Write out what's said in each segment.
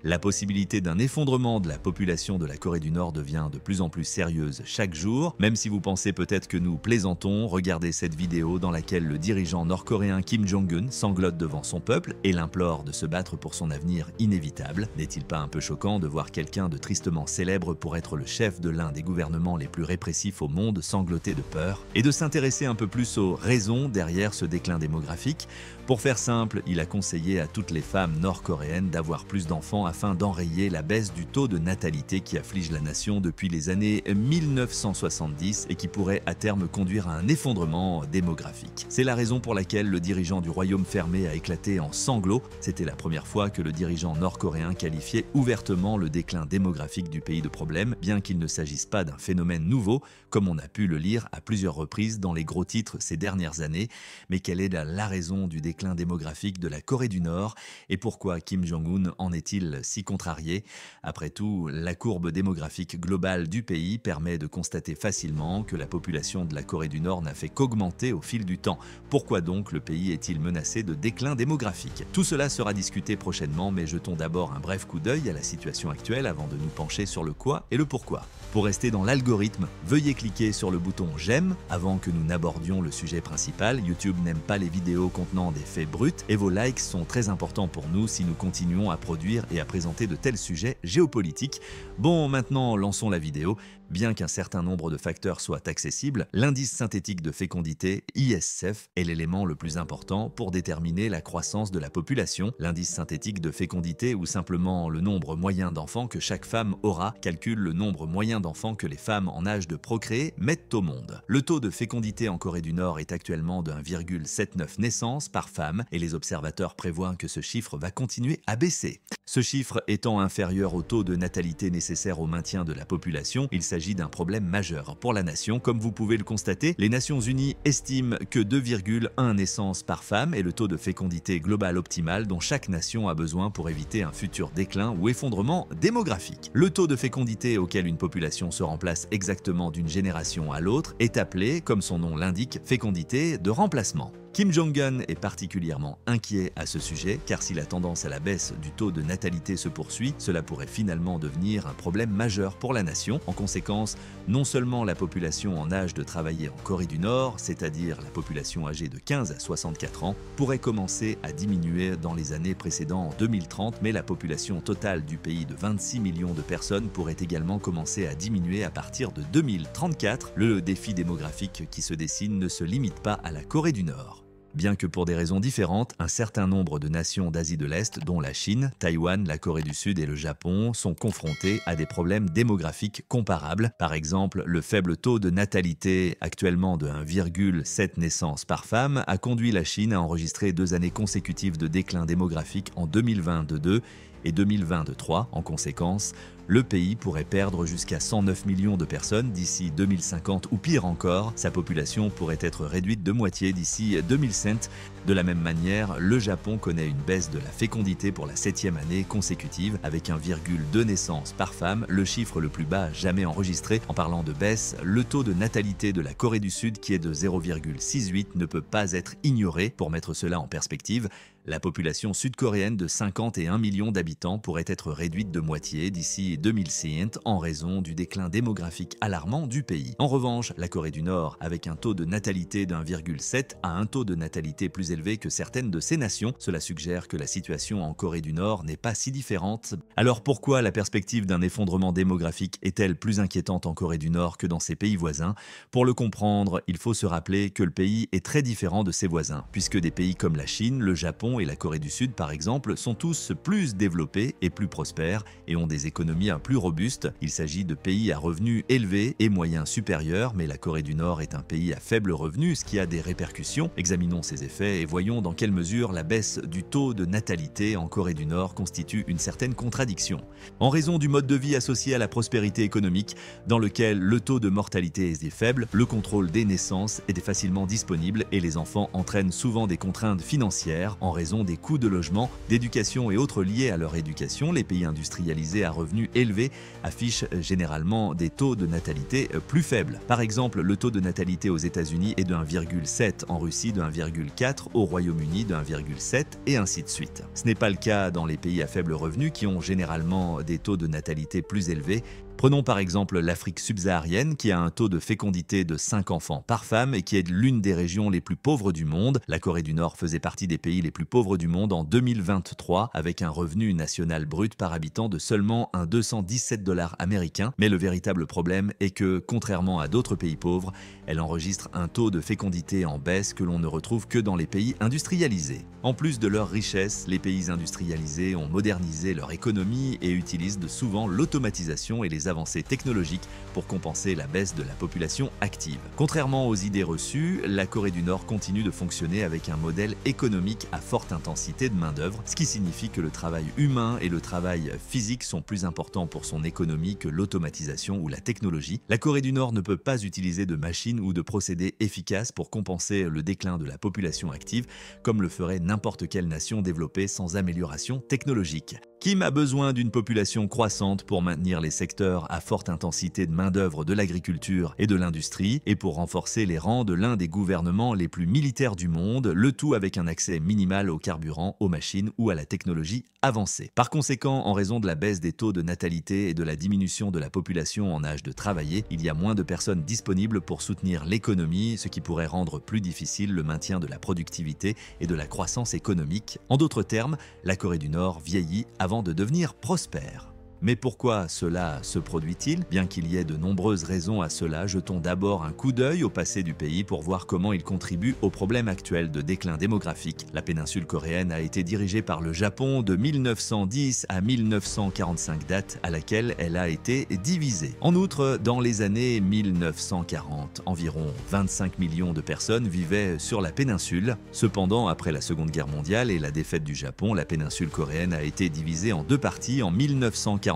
La possibilité d'un effondrement de la population de la Corée du Nord devient de plus en plus sérieuse chaque jour. Même si vous pensez peut-être que nous plaisantons, regardez cette vidéo dans laquelle le dirigeant nord-coréen Kim Jong-un sanglote devant son peuple et l'implore de se battre pour son avenir inévitable. N'est-il pas un peu choquant de voir quelqu'un de tristement célèbre pour être le chef de l'un des gouvernements les plus répressifs au monde sangloter de peur? Et de s'intéresser un peu plus aux raisons derrière ce déclin démographique? Pour faire simple, il a conseillé à toutes les femmes nord-coréennes d'avoir plus d'enfants afin d'enrayer la baisse du taux de natalité qui afflige la nation depuis les années 1970 et qui pourrait à terme conduire à un effondrement démographique. C'est la raison pour laquelle le dirigeant du royaume fermé a éclaté en sanglots. C'était la première fois que le dirigeant nord-coréen qualifiait ouvertement le déclin démographique du pays de problème, bien qu'il ne s'agisse pas d'un phénomène nouveau, comme on a pu le lire à plusieurs reprises dans les gros titres ces dernières années. Mais quelle est la raison du déclin démographique de la Corée du Nord et pourquoi Kim Jong-un en est-il si contrarié? Après tout, la courbe démographique globale du pays permet de constater facilement que la population de la Corée du Nord n'a fait qu'augmenter au fil du temps. Pourquoi donc le pays est-il menacé de déclin démographique? Tout cela sera discuté prochainement, mais jetons d'abord un bref coup d'œil à la situation actuelle avant de nous pencher sur le quoi et le pourquoi. Pour rester dans l'algorithme, veuillez cliquer sur le bouton j'aime avant que nous n'abordions le sujet principal. YouTube n'aime pas les vidéos contenant des faits bruts et vos likes sont très importants pour nous si nous continuons à produire et à présenter de tels sujets géopolitiques. Bon, maintenant lançons la vidéo. Bien qu'un certain nombre de facteurs soient accessibles, l'indice synthétique de fécondité, ISF, est l'élément le plus important pour déterminer la croissance de la population. L'indice synthétique de fécondité, ou simplement le nombre moyen d'enfants que chaque femme aura, calcule le nombre moyen d'enfants que les femmes en âge de procréer mettent au monde. Le taux de fécondité en Corée du Nord est actuellement de 1,79 naissances par femme et les observateurs prévoient que ce chiffre va continuer à baisser. Ce chiffre étant inférieur au taux de natalité nécessaire au maintien de la population, il s'agit d'un problème majeur pour la nation. Comme vous pouvez le constater, les Nations Unies estiment que 2,1 naissances par femme est le taux de fécondité global optimal dont chaque nation a besoin pour éviter un futur déclin ou effondrement démographique. Le taux de fécondité auquel une population se remplace exactement d'une génération à l'autre est appelé, comme son nom l'indique, fécondité de remplacement. Kim Jong-un est particulièrement inquiet à ce sujet car si la tendance à la baisse du taux de natalité se poursuit, cela pourrait finalement devenir un problème majeur pour la nation. En conséquence, non seulement la population en âge de travailler en Corée du Nord, c'est-à-dire la population âgée de 15 à 64 ans, pourrait commencer à diminuer dans les années précédentes en 2030, mais la population totale du pays de 26 millions de personnes pourrait également commencer à diminuer à partir de 2034. Le défi démographique qui se dessine ne se limite pas à la Corée du Nord. Bien que pour des raisons différentes, un certain nombre de nations d'Asie de l'Est, dont la Chine, Taïwan, la Corée du Sud et le Japon, sont confrontées à des problèmes démographiques comparables. Par exemple, le faible taux de natalité, actuellement de 1,7 naissances par femme, a conduit la Chine à enregistrer 2 années consécutives de déclin démographique en 2022 et 2023. En conséquence, le pays pourrait perdre jusqu'à 109 millions de personnes d'ici 2050 ou pire encore, sa population pourrait être réduite de moitié d'ici 2007. De la même manière, le Japon connaît une baisse de la fécondité pour la 7e année consécutive avec 1,2 naissances par femme, le chiffre le plus bas jamais enregistré. En parlant de baisse, le taux de natalité de la Corée du Sud qui est de 0,68 ne peut pas être ignoré. Pour mettre cela en perspective, la population sud-coréenne de 51 millions d'habitants pourrait être réduite de moitié d'ici 2007 en raison du déclin démographique alarmant du pays. En revanche, la Corée du Nord, avec un taux de natalité de 1,7 a un taux de natalité plus élevé que certaines de ces nations. Cela suggère que la situation en Corée du Nord n'est pas si différente. Alors pourquoi la perspective d'un effondrement démographique est-elle plus inquiétante en Corée du Nord que dans ses pays voisins? Pour le comprendre, il faut se rappeler que le pays est très différent de ses voisins, puisque des pays comme la Chine, le Japon et la Corée du Sud par exemple sont tous plus développés et plus prospères et ont des économies plus robustes. Il s'agit de pays à revenus élevés et moyens supérieurs, mais la Corée du Nord est un pays à faible revenu, ce qui a des répercussions. Examinons ces effets et voyons dans quelle mesure la baisse du taux de natalité en Corée du Nord constitue une certaine contradiction. En raison du mode de vie associé à la prospérité économique, dans lequel le taux de mortalité est faible, le contrôle des naissances est facilement disponible et les enfants entraînent souvent des contraintes financières en raison des coûts de logement, d'éducation et autres liés à leur leur éducation, les pays industrialisés à revenus élevés affichent généralement des taux de natalité plus faibles. Par exemple, le taux de natalité aux États-Unis est de 1,7, en Russie de 1,4, au Royaume-Uni de 1,7 et ainsi de suite. Ce n'est pas le cas dans les pays à faible revenu qui ont généralement des taux de natalité plus élevés. Prenons par exemple l'Afrique subsaharienne qui a un taux de fécondité de 5 enfants par femme et qui est l'une des régions les plus pauvres du monde. La Corée du Nord faisait partie des pays les plus pauvres du monde en 2023 avec un revenu national brut par habitant de seulement 217 $ américains. Mais le véritable problème est que, contrairement à d'autres pays pauvres, elle enregistre un taux de fécondité en baisse que l'on ne retrouve que dans les pays industrialisés. En plus de leur richesse, les pays industrialisés ont modernisé leur économie et utilisent souvent l'automatisation et les avancées technologiques pour compenser la baisse de la population active. Contrairement aux idées reçues, la Corée du Nord continue de fonctionner avec un modèle économique à forte intensité de main-d'œuvre, ce qui signifie que le travail humain et le travail physique sont plus importants pour son économie que l'automatisation ou la technologie. La Corée du Nord ne peut pas utiliser de machines ou de procédés efficaces pour compenser le déclin de la population active, comme le ferait n'importe quelle nation développée sans amélioration technologique. Kim a besoin d'une population croissante pour maintenir les secteurs à forte intensité de main-d'œuvre de l'agriculture et de l'industrie et pour renforcer les rangs de l'un des gouvernements les plus militaires du monde, le tout avec un accès minimal au carburant, aux machines ou à la technologie avancée. Par conséquent, en raison de la baisse des taux de natalité et de la diminution de la population en âge de travailler, il y a moins de personnes disponibles pour soutenir l'économie, ce qui pourrait rendre plus difficile le maintien de la productivité et de la croissance économique. En d'autres termes, la Corée du Nord vieillit avant de devenir prospère. Mais pourquoi cela se produit-il? Bien qu'il y ait de nombreuses raisons à cela, jetons d'abord un coup d'œil au passé du pays pour voir comment il contribue au problème actuel de déclin démographique. La péninsule coréenne a été dirigée par le Japon de 1910 à 1945, date à laquelle elle a été divisée. En outre, dans les années 1940, environ 25 millions de personnes vivaient sur la péninsule. Cependant, après la Seconde Guerre mondiale et la défaite du Japon, la péninsule coréenne a été divisée en deux parties en 1945.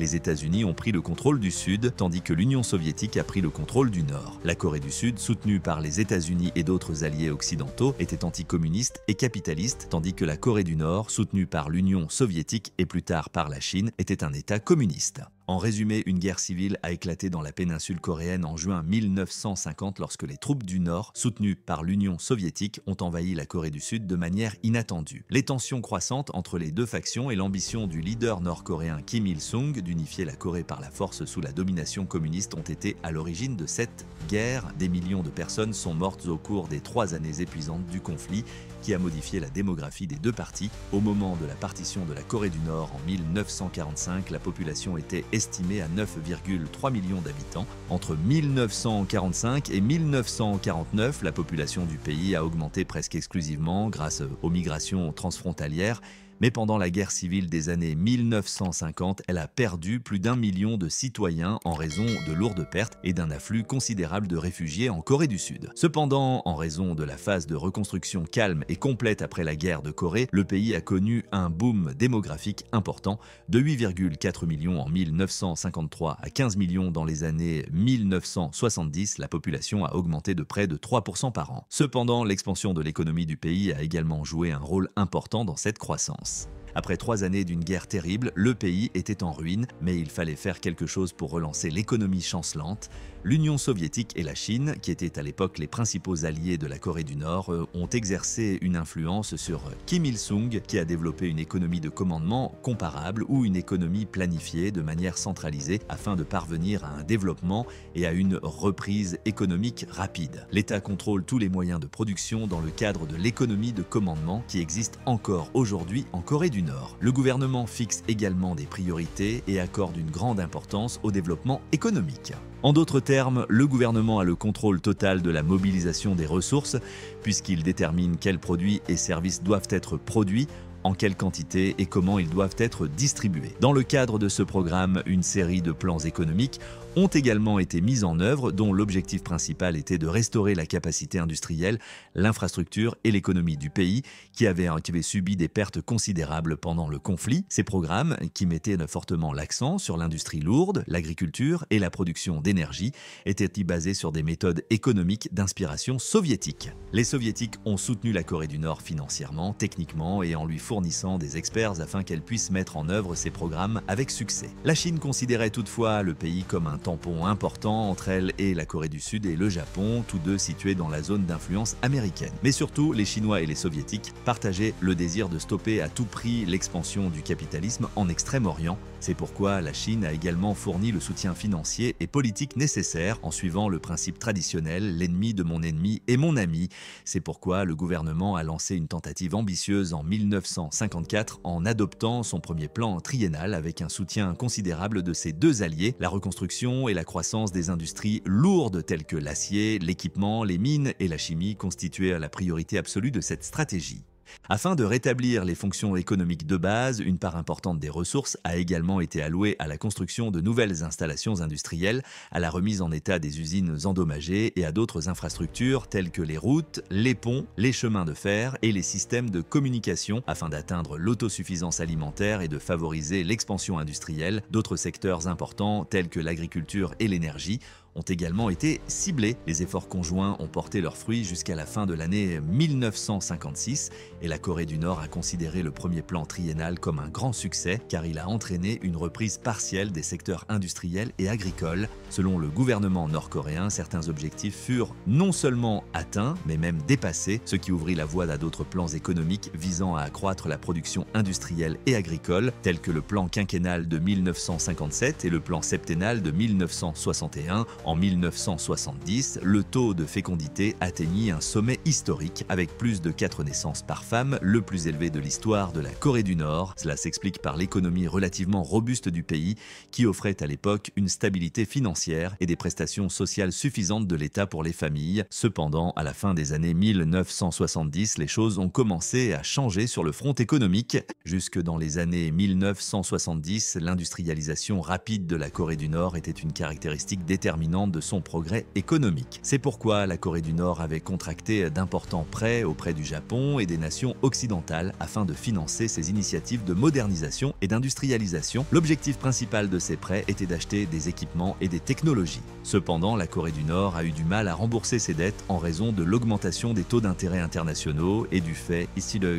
Les États-Unis ont pris le contrôle du Sud, tandis que l'Union soviétique a pris le contrôle du Nord. La Corée du Sud, soutenue par les États-Unis et d'autres alliés occidentaux, était anticommuniste et capitaliste, tandis que la Corée du Nord, soutenue par l'Union soviétique et plus tard par la Chine, était un État communiste. En résumé, une guerre civile a éclaté dans la péninsule coréenne en juin 1950 lorsque les troupes du Nord, soutenues par l'Union soviétique, ont envahi la Corée du Sud de manière inattendue. Les tensions croissantes entre les deux factions et l'ambition du leader nord-coréen Kim Il-sung d'unifier la Corée par la force sous la domination communiste ont été à l'origine de cette guerre. Des millions de personnes sont mortes au cours des 3 années épuisantes du conflit qui a modifié la démographie des deux parties. Au moment de la partition de la Corée du Nord en 1945, la population était estimée à 9,3 millions d'habitants. Entre 1945 et 1949, la population du pays a augmenté presque exclusivement grâce aux migrations transfrontalières. Mais pendant la guerre civile des années 1950, elle a perdu plus d'1 million de citoyens en raison de lourdes pertes et d'un afflux considérable de réfugiés en Corée du Sud. Cependant, en raison de la phase de reconstruction calme et complète après la guerre de Corée, le pays a connu un boom démographique important de 8,4 millions en 1953 à 15 millions dans les années 1970. La population a augmenté de près de 3% par an. Cependant, l'expansion de l'économie du pays a également joué un rôle important dans cette croissance. Après 3 années d'une guerre terrible, le pays était en ruine, mais il fallait faire quelque chose pour relancer l'économie chancelante. L'Union soviétique et la Chine, qui étaient à l'époque les principaux alliés de la Corée du Nord, ont exercé une influence sur Kim Il-sung, qui a développé une économie de commandement comparable ou une économie planifiée de manière centralisée afin de parvenir à un développement et à une reprise économique rapide. L'État contrôle tous les moyens de production dans le cadre de l'économie de commandement qui existe encore aujourd'hui en Corée du Nord. Le gouvernement fixe également des priorités et accorde une grande importance au développement économique. En d'autres termes, le gouvernement a le contrôle total de la mobilisation des ressources puisqu'il détermine quels produits et services doivent être produits, en quelle quantité et comment ils doivent être distribués. Dans le cadre de ce programme, une série de plans économiques ont également été mises en œuvre dont l'objectif principal était de restaurer la capacité industrielle, l'infrastructure et l'économie du pays qui avait subi des pertes considérables pendant le conflit. Ces programmes, qui mettaient fortement l'accent sur l'industrie lourde, l'agriculture et la production d'énergie, étaient basés sur des méthodes économiques d'inspiration soviétique. Les soviétiques ont soutenu la Corée du Nord financièrement, techniquement et en lui fournissant fournissant des experts afin qu'elle puisse mettre en œuvre ses programmes avec succès. La Chine considérait toutefois le pays comme un tampon important entre elle et la Corée du Sud et le Japon, tous deux situés dans la zone d'influence américaine. Mais surtout, les Chinois et les Soviétiques partageaient le désir de stopper à tout prix l'expansion du capitalisme en Extrême-Orient. C'est pourquoi la Chine a également fourni le soutien financier et politique nécessaire en suivant le principe traditionnel « l'ennemi de mon ennemi est mon ami ». C'est pourquoi le gouvernement a lancé une tentative ambitieuse en 1954 en adoptant son premier plan triennal avec un soutien considérable de ses deux alliés, la reconstruction et la croissance des industries lourdes telles que l'acier, l'équipement, les mines et la chimie constituaient la priorité absolue de cette stratégie. Afin de rétablir les fonctions économiques de base, une part importante des ressources a également été allouée à la construction de nouvelles installations industrielles, à la remise en état des usines endommagées et à d'autres infrastructures telles que les routes, les ponts, les chemins de fer et les systèmes de communication afin d'atteindre l'autosuffisance alimentaire et de favoriser l'expansion industrielle. D'autres secteurs importants tels que l'agriculture et l'énergie ont également été ciblés. Les efforts conjoints ont porté leurs fruits jusqu'à la fin de l'année 1956 et la Corée du Nord a considéré le premier plan triennal comme un grand succès car il a entraîné une reprise partielle des secteurs industriels et agricoles. Selon le gouvernement nord-coréen, certains objectifs furent non seulement atteints mais même dépassés, ce qui ouvrit la voie à d'autres plans économiques visant à accroître la production industrielle et agricole, tels que le plan quinquennal de 1957 et le plan septennal de 1961. En 1970, le taux de fécondité atteignit un sommet historique avec plus de 4 naissances par femme, le plus élevé de l'histoire de la Corée du Nord. Cela s'explique par l'économie relativement robuste du pays qui offrait à l'époque une stabilité financière et des prestations sociales suffisantes de l'État pour les familles. Cependant, à la fin des années 1970, les choses ont commencé à changer sur le front économique. Jusque dans les années 1970, l'industrialisation rapide de la Corée du Nord était une caractéristique déterminante de son progrès économique. C'est pourquoi la Corée du Nord avait contracté d'importants prêts auprès du Japon et des nations occidentales afin de financer ses initiatives de modernisation et d'industrialisation. L'objectif principal de ces prêts était d'acheter des équipements et des technologies. Cependant, la Corée du Nord a eu du mal à rembourser ses dettes en raison de l'augmentation des taux d'intérêt internationaux et du fait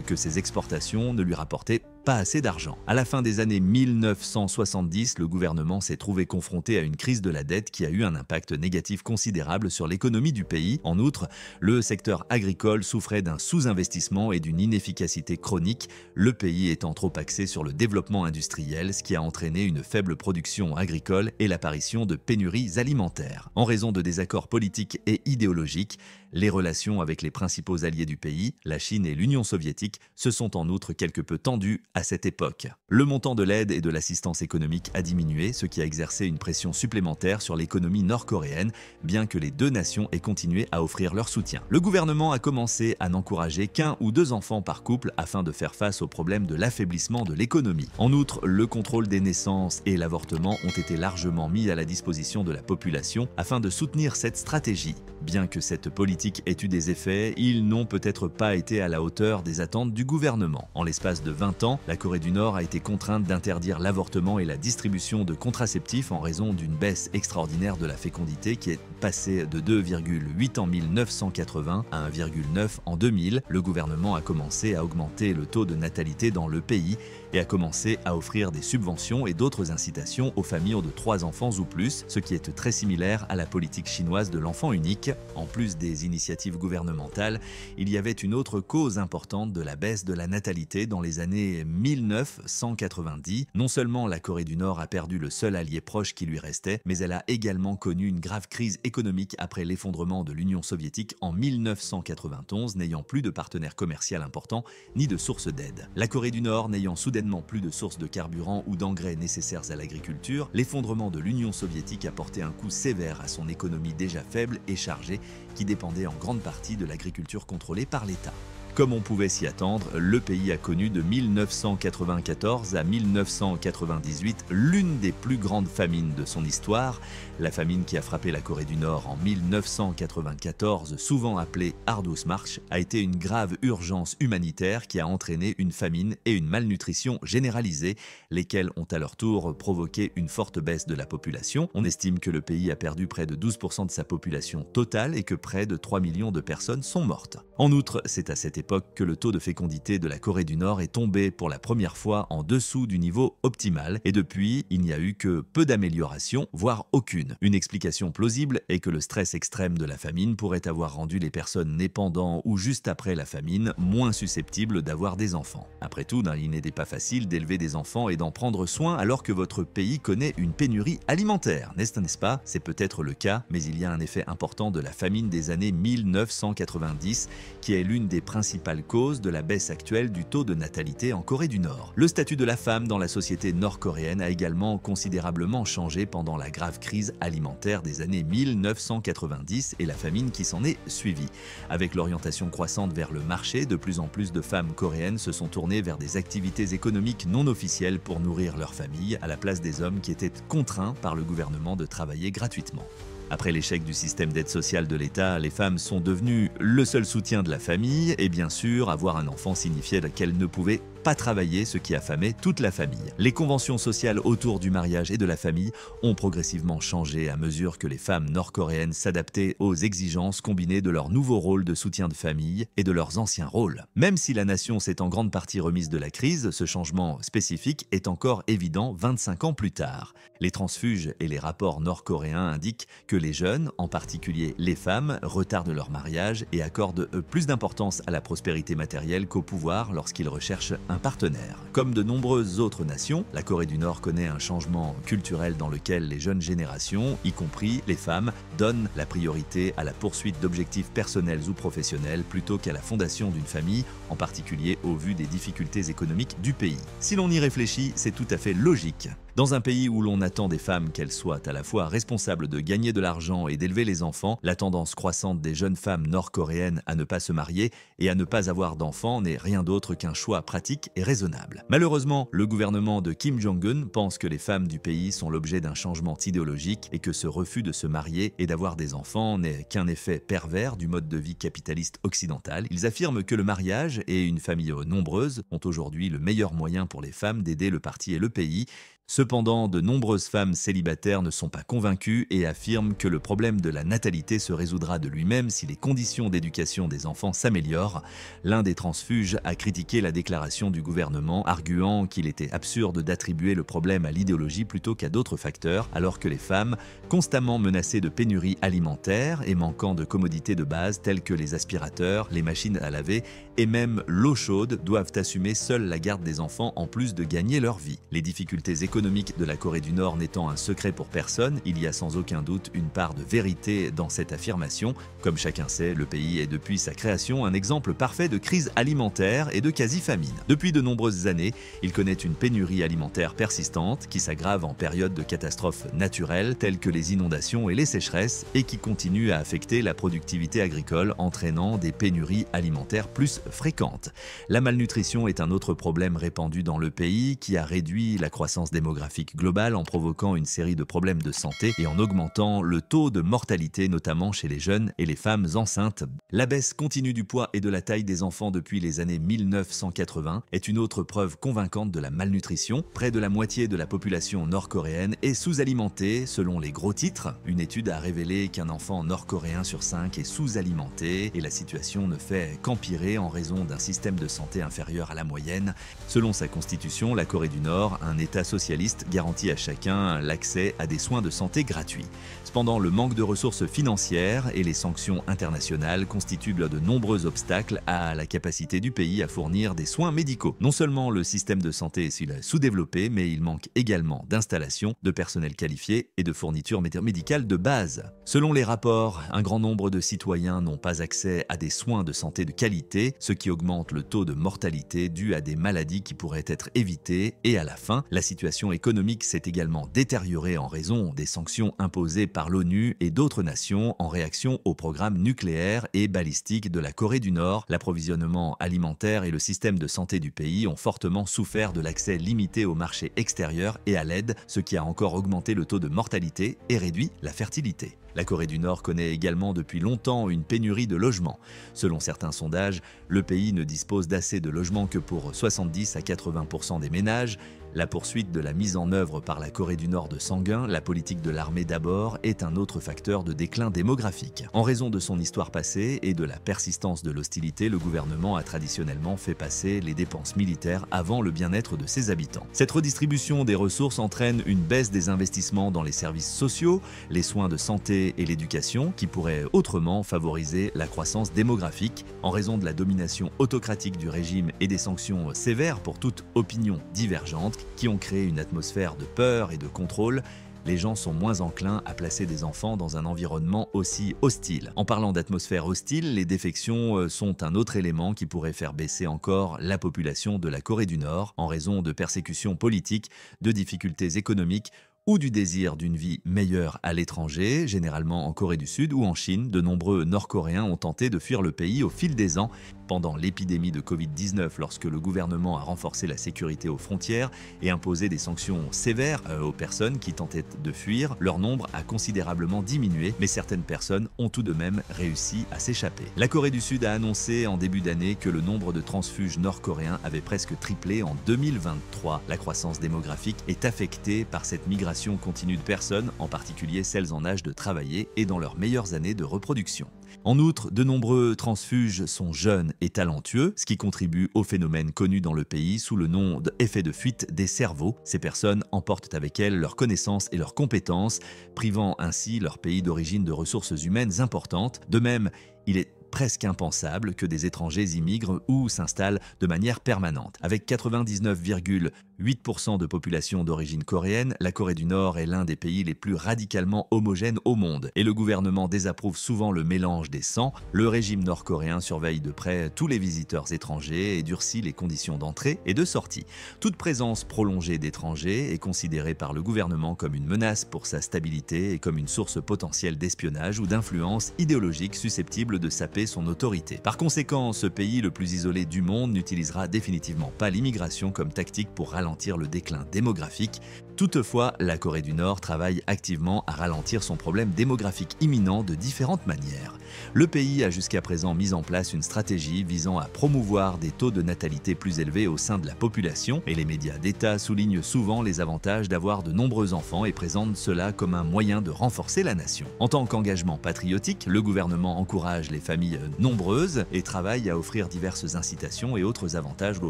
que ses exportations ne lui rapportaient pas assez d'argent. À la fin des années 1970, le gouvernement s'est trouvé confronté à une crise de la dette qui a eu un impact négatif considérable sur l'économie du pays. En outre, le secteur agricole souffrait d'un sous-investissement et d'une inefficacité chronique, le pays étant trop axé sur le développement industriel, ce qui a entraîné une faible production agricole et l'apparition de pénuries alimentaires. En raison de désaccords politiques et idéologiques, les relations avec les principaux alliés du pays, la Chine et l'Union soviétique, se sont en outre quelque peu tendues à cette époque. Le montant de l'aide et de l'assistance économique a diminué, ce qui a exercé une pression supplémentaire sur l'économie nord-coréenne, bien que les deux nations aient continué à offrir leur soutien. Le gouvernement a commencé à n'encourager qu'un ou deux enfants par couple afin de faire face au problème de l'affaiblissement de l'économie. En outre, le contrôle des naissances et l'avortement ont été largement mis à la disposition de la population afin de soutenir cette stratégie. Bien que cette politique ait eu des effets, ils n'ont peut-être pas été à la hauteur des attentes du gouvernement. En l'espace de 20 ans, la Corée du Nord a été contrainte d'interdire l'avortement et la distribution de contraceptifs en raison d'une baisse extraordinaire de la fécondité qui est passée de 2,8 en 1980 à 1,9 en 2000. Le gouvernement a commencé à augmenter le taux de natalité dans le pays et a commencé à offrir des subventions et d'autres incitations aux familles de 3 enfants ou plus, ce qui est très similaire à la politique chinoise de l'enfant unique. En plus des initiatives gouvernementales, il y avait une autre cause importante de la baisse de la natalité dans les années 1990. Non seulement la Corée du Nord a perdu le seul allié proche qui lui restait, mais elle a également connu une grave crise économique après l'effondrement de l'Union soviétique en 1991, n'ayant plus de partenaire commercial important ni de source d'aide. La Corée du Nord n'ayant soudainement plus de sources de carburant ou d'engrais nécessaires à l'agriculture, l'effondrement de l'Union soviétique a porté un coup sévère à son économie déjà faible et chargée, qui dépendait en grande partie de l'agriculture contrôlée par l'État. Comme on pouvait s'y attendre, le pays a connu de 1994 à 1998 l'une des plus grandes famines de son histoire. La famine qui a frappé la Corée du Nord en 1994, souvent appelée Ardous March, a été une grave urgence humanitaire qui a entraîné une famine et une malnutrition généralisée, lesquelles ont à leur tour provoqué une forte baisse de la population. On estime que le pays a perdu près de 12% de sa population totale et que près de 3 millions de personnes sont mortes. En outre, c'est à cette époque époque que le taux de fécondité de la Corée du Nord est tombé pour la première fois en dessous du niveau optimal et depuis, il n'y a eu que peu d'améliorations, voire aucune. Une explication plausible est que le stress extrême de la famine pourrait avoir rendu les personnes nées pendant ou juste après la famine moins susceptibles d'avoir des enfants. Après tout, il n'était pas facile d'élever des enfants et d'en prendre soin alors que votre pays connaît une pénurie alimentaire, n'est-ce pas? C'est peut-être le cas, mais il y a un effet important de la famine des années 1990 qui est l'une des principales causes de la baisse actuelle du taux de natalité en Corée du Nord. Le statut de la femme dans la société nord-coréenne a également considérablement changé pendant la grave crise alimentaire des années 1990 et la famine qui s'en est suivie. Avec l'orientation croissante vers le marché, de plus en plus de femmes coréennes se sont tournées vers des activités économiques non officielles pour nourrir leur famille, à la place des hommes qui étaient contraints par le gouvernement de travailler gratuitement. Après l'échec du système d'aide sociale de l'État, les femmes sont devenues le seul soutien de la famille et bien sûr, avoir un enfant signifiait qu'elles ne pouvaient pas travailler, ce qui affamait toute la famille. Les conventions sociales autour du mariage et de la famille ont progressivement changé à mesure que les femmes nord-coréennes s'adaptaient aux exigences combinées de leur nouveau rôle de soutien de famille et de leurs anciens rôles. Même si la nation s'est en grande partie remise de la crise, ce changement spécifique est encore évident 25 ans plus tard. Les transfuges et les rapports nord-coréens indiquent que les jeunes, en particulier les femmes, retardent leur mariage et accordent plus d'importance à la prospérité matérielle qu'au pouvoir lorsqu'ils recherchent un partenaire. Comme de nombreuses autres nations, la Corée du Nord connaît un changement culturel dans lequel les jeunes générations, y compris les femmes, donnent la priorité à la poursuite d'objectifs personnels ou professionnels plutôt qu'à la fondation d'une famille, en particulier au vu des difficultés économiques du pays. Si l'on y réfléchit, c'est tout à fait logique. Dans un pays où l'on attend des femmes qu'elles soient à la fois responsables de gagner de l'argent et d'élever les enfants, la tendance croissante des jeunes femmes nord-coréennes à ne pas se marier et à ne pas avoir d'enfants n'est rien d'autre qu'un choix pratique et raisonnable. Malheureusement, le gouvernement de Kim Jong-un pense que les femmes du pays sont l'objet d'un changement idéologique et que ce refus de se marier et d'avoir des enfants n'est qu'un effet pervers du mode de vie capitaliste occidental. Ils affirment que le mariage et une famille nombreuse sont aujourd'hui le meilleur moyen pour les femmes d'aider le parti et le pays. Cependant, de nombreuses femmes célibataires ne sont pas convaincues et affirment que le problème de la natalité se résoudra de lui-même si les conditions d'éducation des enfants s'améliorent. L'un des transfuges a critiqué la déclaration du gouvernement, arguant qu'il était absurde d'attribuer le problème à l'idéologie plutôt qu'à d'autres facteurs, alors que les femmes, constamment menacées de pénurie alimentaire et manquant de commodités de base telles que les aspirateurs, les machines à laver et même l'eau chaude, doivent assumer seules la garde des enfants en plus de gagner leur vie. Les difficultés économique de la Corée du Nord n'étant un secret pour personne, il y a sans aucun doute une part de vérité dans cette affirmation. Comme chacun sait, le pays est depuis sa création un exemple parfait de crise alimentaire et de quasi-famine. Depuis de nombreuses années, il connaît une pénurie alimentaire persistante qui s'aggrave en période de catastrophes naturelles telles que les inondations et les sécheresses et qui continue à affecter la productivité agricole, entraînant des pénuries alimentaires plus fréquentes. La malnutrition est un autre problème répandu dans le pays qui a réduit la croissance démographique globale en provoquant une série de problèmes de santé et en augmentant le taux de mortalité notamment chez les jeunes et les femmes enceintes. La baisse continue du poids et de la taille des enfants depuis les années 1980 est une autre preuve convaincante de la malnutrition. Près de la moitié de la population nord-coréenne est sous-alimentée selon les gros titres. Une étude a révélé qu'un enfant nord-coréen sur 5 est sous-alimenté et la situation ne fait qu'empirer en raison d'un système de santé inférieur à la moyenne. Selon sa constitution, la Corée du Nord, un État socialiste, garantit à chacun l'accès à des soins de santé gratuits. Cependant, le manque de ressources financières et les sanctions internationales constituent de nombreux obstacles à la capacité du pays à fournir des soins médicaux. Non seulement le système de santé est sous-développé, mais il manque également d'installations, de personnel qualifié et de fournitures médicales de base. Selon les rapports, un grand nombre de citoyens n'ont pas accès à des soins de santé de qualité, ce qui augmente le taux de mortalité dû à des maladies qui pourraient être évitées et à la fin, la situation économique s'est également détériorée en raison des sanctions imposées par l'ONU et d'autres nations en réaction au programme nucléaire et balistique de la Corée du Nord. L'approvisionnement alimentaire et le système de santé du pays ont fortement souffert de l'accès limité au marché extérieur et à l'aide, ce qui a encore augmenté le taux de mortalité et réduit la fertilité. La Corée du Nord connaît également depuis longtemps une pénurie de logements. Selon certains sondages, le pays ne dispose d'assez de logements que pour 70 à 80% des ménages. La poursuite de la mise en œuvre par la Corée du Nord de sanguin, la politique de l'armée d'abord, est un autre facteur de déclin démographique. En raison de son histoire passée et de la persistance de l'hostilité, le gouvernement a traditionnellement fait passer les dépenses militaires avant le bien-être de ses habitants. Cette redistribution des ressources entraîne une baisse des investissements dans les services sociaux, les soins de santé et l'éducation, qui pourraient autrement favoriser la croissance démographique. En raison de la domination autocratique du régime et des sanctions sévères pour toute opinion divergente, qui ont créé une atmosphère de peur et de contrôle, les gens sont moins enclins à placer des enfants dans un environnement aussi hostile. En parlant d'atmosphère hostile, les défections sont un autre élément qui pourrait faire baisser encore la population de la Corée du Nord en raison de persécutions politiques, de difficultés économiques ou du désir d'une vie meilleure à l'étranger, généralement en Corée du Sud ou en Chine. De nombreux Nord-Coréens ont tenté de fuir le pays au fil des ans. Pendant l'épidémie de Covid-19, lorsque le gouvernement a renforcé la sécurité aux frontières et imposé des sanctions sévères aux personnes qui tentaient de fuir, leur nombre a considérablement diminué, mais certaines personnes ont tout de même réussi à s'échapper. La Corée du Sud a annoncé en début d'année que le nombre de transfuges nord-coréens avait presque triplé en 2023. La croissance démographique est affectée par cette migration continue de personnes, en particulier celles en âge de travailler et dans leurs meilleures années de reproduction. En outre, de nombreux transfuges sont jeunes et talentueux, ce qui contribue au phénomène connu dans le pays sous le nom d'effet de fuite des cerveaux. Ces personnes emportent avec elles leurs connaissances et leurs compétences, privant ainsi leur pays d'origine de ressources humaines importantes. De même, il est presque impensable que des étrangers immigrent ou s'installent de manière permanente. Avec 99,8% de population d'origine coréenne, la Corée du Nord est l'un des pays les plus radicalement homogènes au monde. Et le gouvernement désapprouve souvent le mélange des sangs. Le régime nord-coréen surveille de près tous les visiteurs étrangers et durcit les conditions d'entrée et de sortie. Toute présence prolongée d'étrangers est considérée par le gouvernement comme une menace pour sa stabilité et comme une source potentielle d'espionnage ou d'influence idéologique susceptible de saper son autorité. Par conséquent, ce pays le plus isolé du monde n'utilisera définitivement pas l'immigration comme tactique pour ralentir le déclin démographique. Toutefois, la Corée du Nord travaille activement à ralentir son problème démographique imminent de différentes manières. Le pays a jusqu'à présent mis en place une stratégie visant à promouvoir des taux de natalité plus élevés au sein de la population, et les médias d'État soulignent souvent les avantages d'avoir de nombreux enfants et présentent cela comme un moyen de renforcer la nation. En tant qu'engagement patriotique, le gouvernement encourage les familles nombreuses et travaille à offrir diverses incitations et autres avantages aux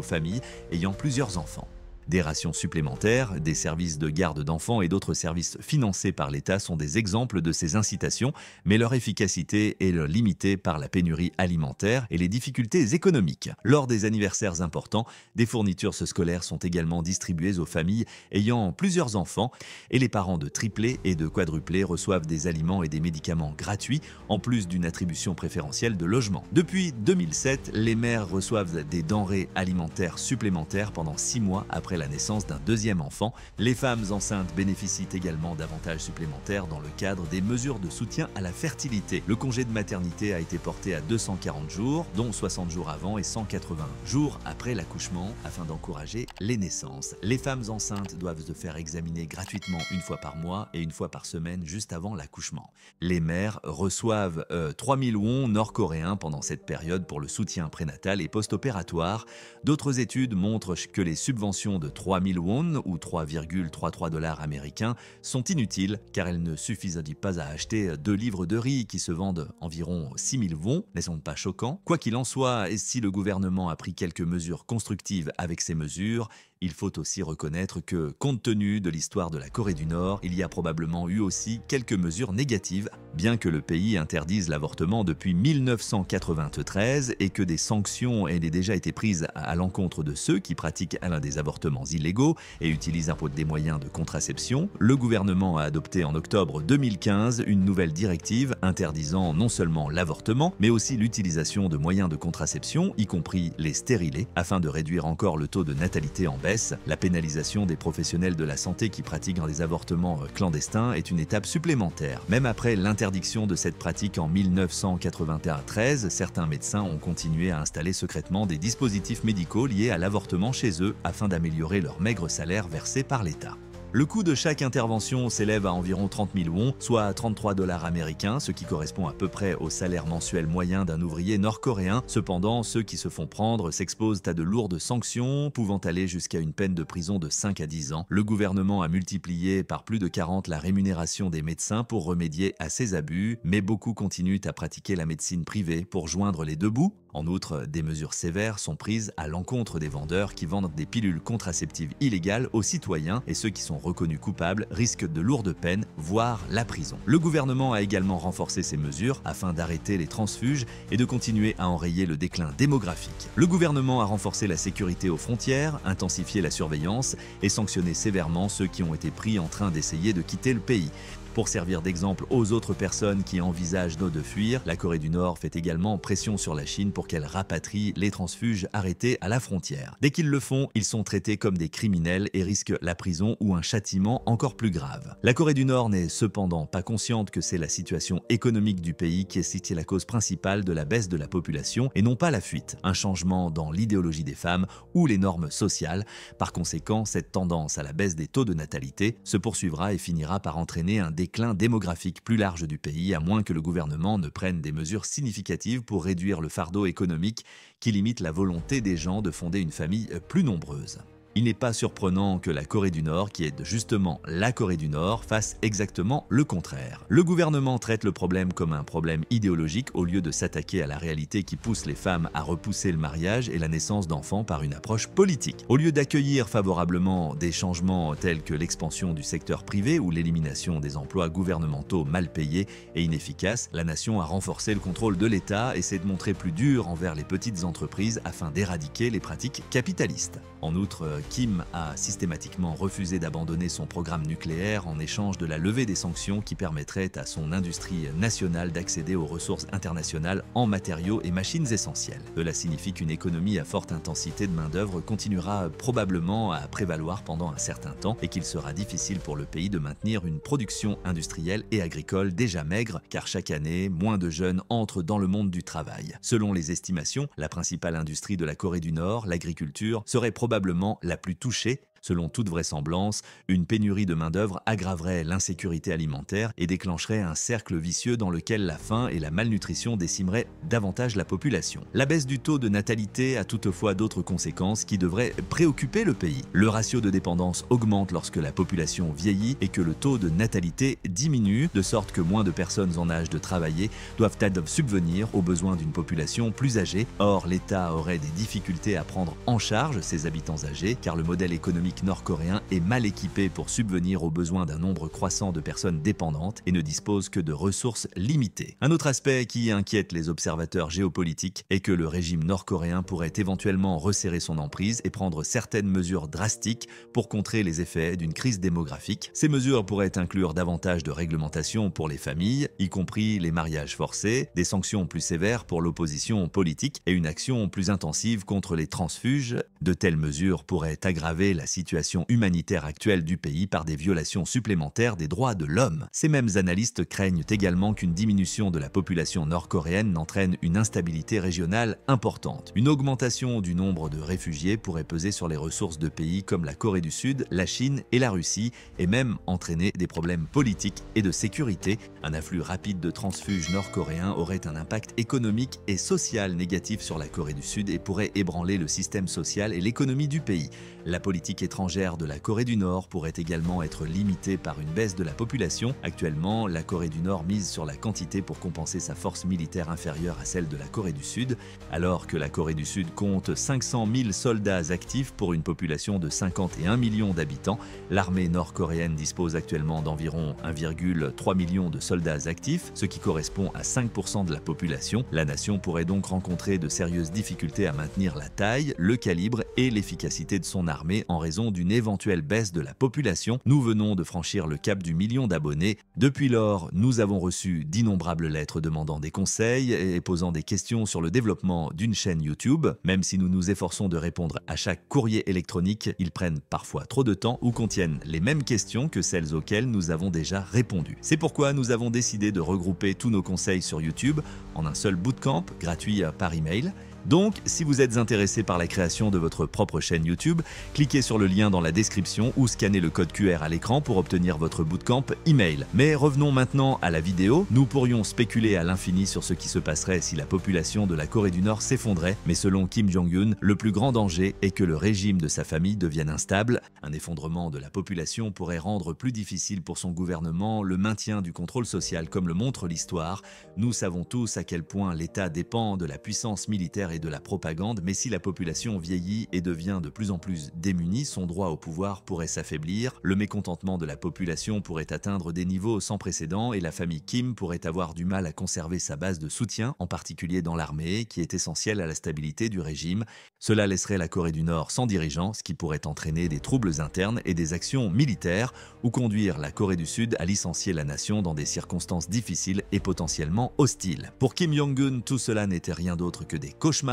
familles ayant plusieurs enfants. Des rations supplémentaires, des services de garde d'enfants et d'autres services financés par l'État sont des exemples de ces incitations, mais leur efficacité est limitée par la pénurie alimentaire et les difficultés économiques. Lors des anniversaires importants, des fournitures scolaires sont également distribuées aux familles ayant plusieurs enfants, et les parents de triplés et de quadruplés reçoivent des aliments et des médicaments gratuits, en plus d'une attribution préférentielle de logement. Depuis 2007, les mères reçoivent des denrées alimentaires supplémentaires pendant 6 mois après la naissance d'un deuxième enfant. Les femmes enceintes bénéficient également d'avantages supplémentaires dans le cadre des mesures de soutien à la fertilité. Le congé de maternité a été porté à 240 jours, dont 60 jours avant et 180 jours après l'accouchement, afin d'encourager les naissances. Les femmes enceintes doivent se faire examiner gratuitement une fois par mois et une fois par semaine juste avant l'accouchement. Les mères reçoivent 3000 won nord-coréens pendant cette période pour le soutien prénatal et post-opératoire. D'autres études montrent que les subventions de 3000 won ou 3,33 $ américains sont inutiles car elles ne suffisent pas à acheter 2 livres de riz qui se vendent environ 6000 won, n'est-ce pas choquant? Quoi qu'il en soit, et si le gouvernement a pris quelques mesures constructives avec ces mesures, il faut aussi reconnaître que, compte tenu de l'histoire de la Corée du Nord, il y a probablement eu aussi quelques mesures négatives. Bien que le pays interdise l'avortement depuis 1993 et que des sanctions aient déjà été prises à l'encontre de ceux qui pratiquent l'un des avortements illégaux et utilisent des moyens de contraception, le gouvernement a adopté en octobre 2015 une nouvelle directive interdisant non seulement l'avortement, mais aussi l'utilisation de moyens de contraception, y compris les stérilés, afin de réduire encore le taux de natalité en baisse. La pénalisation des professionnels de la santé qui pratiquent des avortements clandestins est une étape supplémentaire. Même après l'interdiction de cette pratique en 1993, certains médecins ont continué à installer secrètement des dispositifs médicaux liés à l'avortement chez eux afin d'améliorer leur maigre salaire versé par l'État. Le coût de chaque intervention s'élève à environ 30 000 wons, soit 33 $ américains, ce qui correspond à peu près au salaire mensuel moyen d'un ouvrier nord-coréen. Cependant, ceux qui se font prendre s'exposent à de lourdes sanctions, pouvant aller jusqu'à une peine de prison de 5 à 10 ans. Le gouvernement a multiplié par plus de 40 la rémunération des médecins pour remédier à ces abus, mais beaucoup continuent à pratiquer la médecine privée pour joindre les deux bouts. En outre, des mesures sévères sont prises à l'encontre des vendeurs qui vendent des pilules contraceptives illégales aux citoyens, et ceux qui sont reconnus coupables risquent de lourdes peines, voire la prison. Le gouvernement a également renforcé ces mesures afin d'arrêter les transfuges et de continuer à enrayer le déclin démographique. Le gouvernement a renforcé la sécurité aux frontières, intensifié la surveillance et sanctionné sévèrement ceux qui ont été pris en train d'essayer de quitter le pays. Pour servir d'exemple aux autres personnes qui envisagent de fuir, la Corée du Nord fait également pression sur la Chine pour qu'elle rapatrie les transfuges arrêtés à la frontière. Dès qu'ils le font, ils sont traités comme des criminels et risquent la prison ou un châtiment encore plus grave. La Corée du Nord n'est cependant pas consciente que c'est la situation économique du pays qui est la cause principale de la baisse de la population et non pas la fuite, un changement dans l'idéologie des femmes ou les normes sociales. Par conséquent, cette tendance à la baisse des taux de natalité se poursuivra et finira par entraîner un déclin démographique plus large du pays, à moins que le gouvernement ne prenne des mesures significatives pour réduire le fardeau économique qui limite la volonté des gens de fonder une famille plus nombreuse. Il n'est pas surprenant que la Corée du Nord, qui est justement la Corée du Nord, fasse exactement le contraire. Le gouvernement traite le problème comme un problème idéologique au lieu de s'attaquer à la réalité qui pousse les femmes à repousser le mariage et la naissance d'enfants par une approche politique. Au lieu d'accueillir favorablement des changements tels que l'expansion du secteur privé ou l'élimination des emplois gouvernementaux mal payés et inefficaces, la nation a renforcé le contrôle de l'État et s'est montrée plus dure envers les petites entreprises afin d'éradiquer les pratiques capitalistes. En outre, Kim a systématiquement refusé d'abandonner son programme nucléaire en échange de la levée des sanctions qui permettraient à son industrie nationale d'accéder aux ressources internationales en matériaux et machines essentielles. Cela signifie qu'une économie à forte intensité de main-d'œuvre continuera probablement à prévaloir pendant un certain temps et qu'il sera difficile pour le pays de maintenir une production industrielle et agricole déjà maigre, car chaque année, moins de jeunes entrent dans le monde du travail. Selon les estimations, la principale industrie de la Corée du Nord, l'agriculture, serait probablement la plus touchée. Selon toute vraisemblance, une pénurie de main-d'œuvre aggraverait l'insécurité alimentaire et déclencherait un cercle vicieux dans lequel la faim et la malnutrition décimeraient davantage la population. La baisse du taux de natalité a toutefois d'autres conséquences qui devraient préoccuper le pays. Le ratio de dépendance augmente lorsque la population vieillit et que le taux de natalité diminue, de sorte que moins de personnes en âge de travailler doivent subvenir aux besoins d'une population plus âgée. Or, l'État aurait des difficultés à prendre en charge ses habitants âgés, car le modèle économique nord-coréen est mal équipé pour subvenir aux besoins d'un nombre croissant de personnes dépendantes et ne dispose que de ressources limitées. Un autre aspect qui inquiète les observateurs géopolitiques est que le régime nord-coréen pourrait éventuellement resserrer son emprise et prendre certaines mesures drastiques pour contrer les effets d'une crise démographique. Ces mesures pourraient inclure davantage de réglementations pour les familles, y compris les mariages forcés, des sanctions plus sévères pour l'opposition politique et une action plus intensive contre les transfuges. De telles mesures pourraient aggraver la situation humanitaire actuelle du pays par des violations supplémentaires des droits de l'homme. Ces mêmes analystes craignent également qu'une diminution de la population nord-coréenne n'entraîne une instabilité régionale importante. Une augmentation du nombre de réfugiés pourrait peser sur les ressources de pays comme la Corée du Sud, la Chine et la Russie, et même entraîner des problèmes politiques et de sécurité. Un afflux rapide de transfuges nord-coréens aurait un impact économique et social négatif sur la Corée du Sud et pourrait ébranler le système social et l'économie du pays. La politique étrangère de la Corée du Nord pourrait également être limitée par une baisse de la population. Actuellement, la Corée du Nord mise sur la quantité pour compenser sa force militaire inférieure à celle de la Corée du Sud, alors que la Corée du Sud compte 500 000 soldats actifs pour une population de 51 millions d'habitants. L'armée nord-coréenne dispose actuellement d'environ 1,3 million de soldats actifs, ce qui correspond à 5% de la population. La nation pourrait donc rencontrer de sérieuses difficultés à maintenir la taille, le calibre et l'efficacité de son armée en raison d'une éventuelle baisse de la population. Nous venons de franchir le cap du million d'abonnés. Depuis lors, nous avons reçu d'innombrables lettres demandant des conseils et posant des questions sur le développement d'une chaîne YouTube. Même si nous nous efforçons de répondre à chaque courrier électronique, ils prennent parfois trop de temps ou contiennent les mêmes questions que celles auxquelles nous avons déjà répondu. C'est pourquoi nous avons décidé de regrouper tous nos conseils sur YouTube en un seul bootcamp gratuit par email. Donc, si vous êtes intéressé par la création de votre propre chaîne YouTube, cliquez sur le lien dans la description ou scannez le code QR à l'écran pour obtenir votre bootcamp email. Mais revenons maintenant à la vidéo. Nous pourrions spéculer à l'infini sur ce qui se passerait si la population de la Corée du Nord s'effondrait, mais selon Kim Jong-un, le plus grand danger est que le régime de sa famille devienne instable. Un effondrement de la population pourrait rendre plus difficile pour son gouvernement le maintien du contrôle social, comme le montre l'histoire. Nous savons tous à quel point l'État dépend de la puissance militaire et de la propagande, mais si la population vieillit et devient de plus en plus démunie, son droit au pouvoir pourrait s'affaiblir, le mécontentement de la population pourrait atteindre des niveaux sans précédent et la famille Kim pourrait avoir du mal à conserver sa base de soutien, en particulier dans l'armée, qui est essentielle à la stabilité du régime. Cela laisserait la Corée du Nord sans dirigeant, ce qui pourrait entraîner des troubles internes et des actions militaires, ou conduire la Corée du Sud à licencier la nation dans des circonstances difficiles et potentiellement hostiles. Pour Kim Jong-un, tout cela n'était rien d'autre que des cauchemars.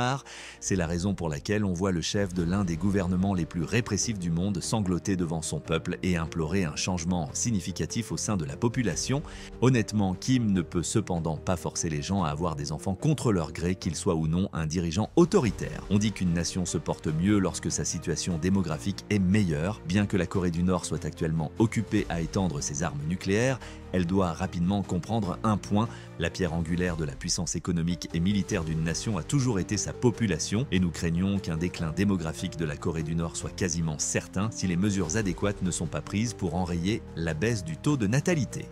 C'est la raison pour laquelle on voit le chef de l'un des gouvernements les plus répressifs du monde sangloter devant son peuple et implorer un changement significatif au sein de la population. Honnêtement, Kim ne peut cependant pas forcer les gens à avoir des enfants contre leur gré, qu'il soit ou non un dirigeant autoritaire. On dit qu'une nation se porte mieux lorsque sa situation démographique est meilleure. Bien que la Corée du Nord soit actuellement occupée à étendre ses armes nucléaires, elle doit rapidement comprendre un point: la pierre angulaire de la puissance économique et militaire d'une nation a toujours été sa population, et nous craignons qu'un déclin démographique de la Corée du Nord soit quasiment certain si les mesures adéquates ne sont pas prises pour enrayer la baisse du taux de natalité.